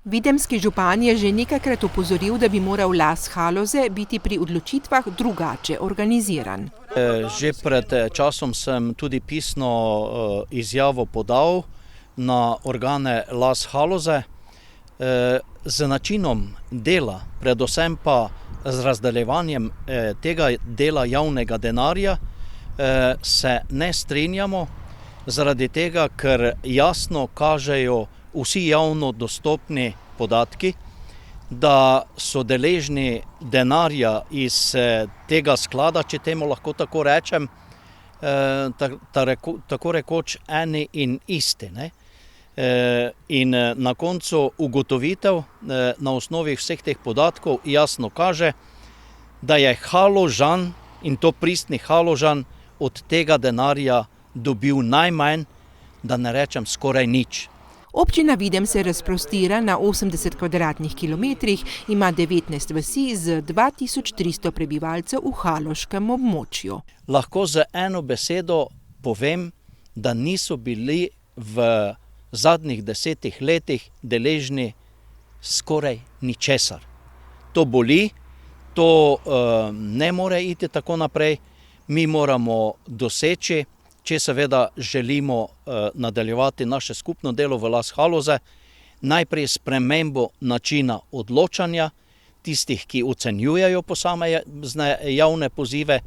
Videmski župan je že nekajkrat opozoril, da bi moral Las Haloze biti pri odločitvah drugače organiziran. Že pred časom sem tudi pisno izjavo podal na organe Las Haloze z načinom dela, predvsem pa z razdeljevanjem tega dela javnega denarja se ne strinjamo, zaradi tega, ker jasno kažejo vsi javno dostopni podatki, da so deležni denarja iz tega sklada, če temu lahko tako rečem, tako rekoč eni in isti. In na koncu ugotovitev na osnovi vseh teh podatkov jasno kaže, da je Haložan, in to pristni Haložan, od tega denarja dobil najmanj, da ne rečem skoraj nič. Občina Videm se razprostira na 80 kvadratnih kilometrih, ima 19 vasi z 2300 prebivalcev v haloškem območju. Lahko z eno besedo povem, da niso bili v zadnjih 10 letih deležni skoraj ničesar. To boli, to ne more iti tako naprej, mi moramo doseči, če seveda želimo nadaljevati naše skupno delo v Las Haloze, najprej spremembo načina odločanja tistih, ki ocenjujejo posamezne javne pozive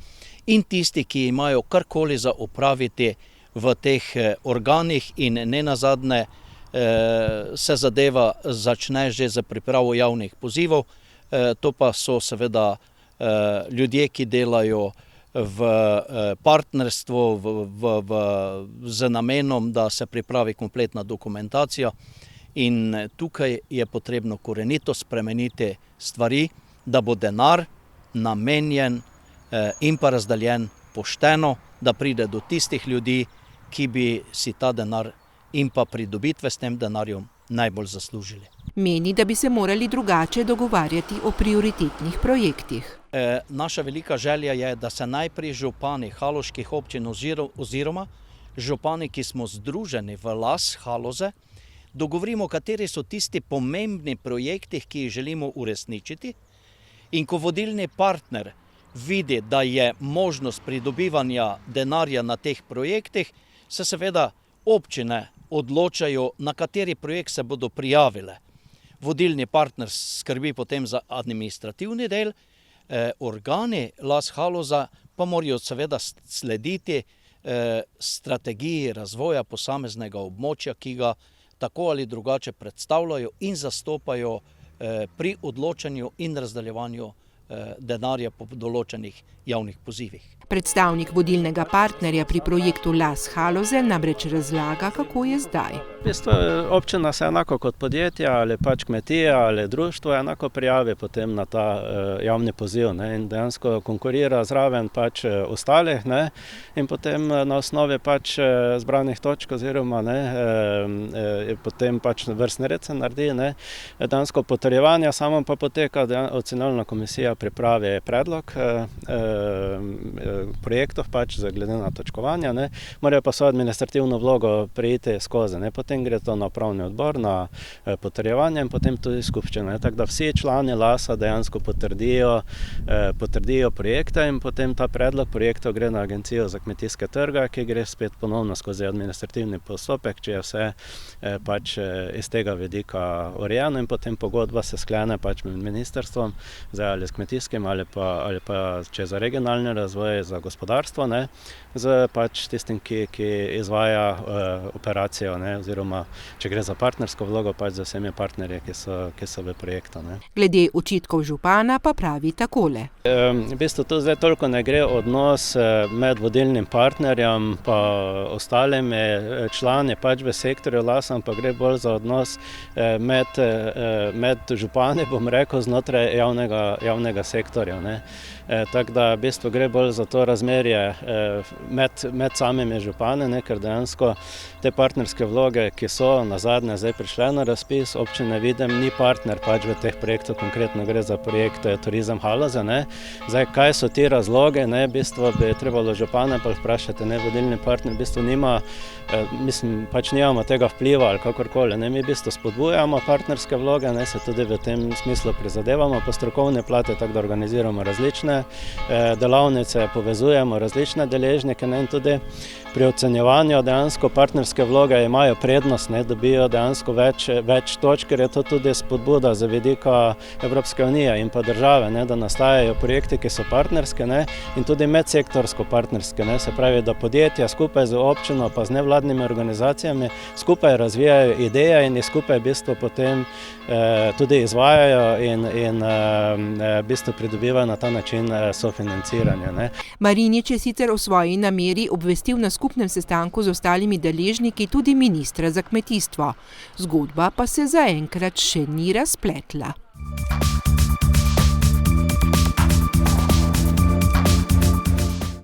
in tistih, ki imajo karkoli za opraviti v teh organih in nenazadnje se zadeva začne že za pripravo javnih pozivov. To pa so seveda ljudje, ki delajo v partnerstvu z namenom, da se pripravi kompletna dokumentacija, in tukaj je potrebno korenito spremeniti stvari, da bo denar namenjen in pa razdeljen pošteno, da pride do tistih ljudi, ki bi si ta denar in pa pridobitve s tem denarjem najbolj zaslužili. Meni, da bi se morali drugače dogovarjati o prioritetnih projektih. Naša velika želja je, da se najprej župani haloških občin oziroma župani, ki smo združeni v Las Haloze, dogovorimo, kateri so tisti pomembni projekti, ki jih želimo uresničiti, in ko vodilni partner vidi, da je možnost pridobivanja denarja na teh projektih, se seveda občine odločajo, na kateri projekt se bodo prijavile. Vodilni partner skrbi potem za administrativni del, organi Las Haloza pa morajo seveda slediti strategiji razvoja posameznega območja, ki ga tako ali drugače predstavljajo in zastopajo pri odločanju in razdeljevanju denarja po določenih javnih pozivih. Predstavnik vodilnega partnerja pri projektu Las Haloze namreč razlaga, kako je zdaj. V bistvu občina se enako kot podjetja ali pač kmetija ali društvo enako prijavi potem na ta javni poziv, in dejansko konkurira zraven pač ostalih, in potem na osnovi pač zbranih točk oziroma potem pač vrstni red se naredi, dejansko potrjevanja, samo pa poteka ocenjevalna komisija pripravi predlog projektov pač glede na točkovanja, morajo pa svojo administrativno vlogo prejiti skozi, potem gre to na upravni odbor, na potrjevanje in potem tudi skupščina. Tako da vsi člani Lasa dejansko potrdijo projekte in potem ta predlog projektov gre na Agencijo za kmetijske trge, ki gre spet ponovno skozi administrativni postopek, če je vse pač iz tega vidika urejeno, in potem pogodba se sklene pač med ministrstvom, ali s kmetijskim ali pa če za regionalni razvoj, za gospodarstvo, z pač tistim, ki izvaja operacijo, oziroma če gre za partnersko vlogo, pač z vsemi partnerji, ki so v projektu. Glede očitkov župana pa pravi takole. V bistvu tu zdaj toliko ne gre odnos med vodilnim partnerjem pa ostalimi člani pač v sektorju Lasa, ampak gre bolj za odnos med župani, bom rekel, znotraj javnega sektorja. Tako da v bistvu gre bolj za to razmerje med samimi župani, ker dejansko te partnerske vloge, ki so nazadnje zdaj prišle na razpis, občine Videm ni partner pač v teh projektov, konkretno gre za projekt Turizem Haloze. Zdaj, kaj so ti razloge, v bistvu bi trebalo župane pa vprašati, vodilni partner v bistvu nima mislim, pač nimamo tega vpliva ali kakorkoli. Mi v bistvu spodbujamo partnerske vloge, se tudi v tem smislu prizadevamo po strokovne plati, tako da organiziramo različne delavnice, povezujemo različne deležnike in tudi pri ocenjevanju dejansko partnerske vloge imajo prednost, dobijo dejansko več točk, ker je to tudi spodbuda za vidika Evropske unije in pa države, da nastajajo projekti, ki so partnerske in tudi medsektorsko partnerske, se pravi, da podjetja skupaj z občino pa z nevladnimi organizacijami skupaj razvijajo ideje in jih skupaj v bistvu potem tudi izvajajo in v bistvu pridobivajo na ta način sofinanciranje. Marinič je sicer o svoji nameri obvestil na skupnem sestanku z ostalimi deležniki tudi ministra za kmetijstvo. Zgodba pa se zaenkrat še ni razpletla.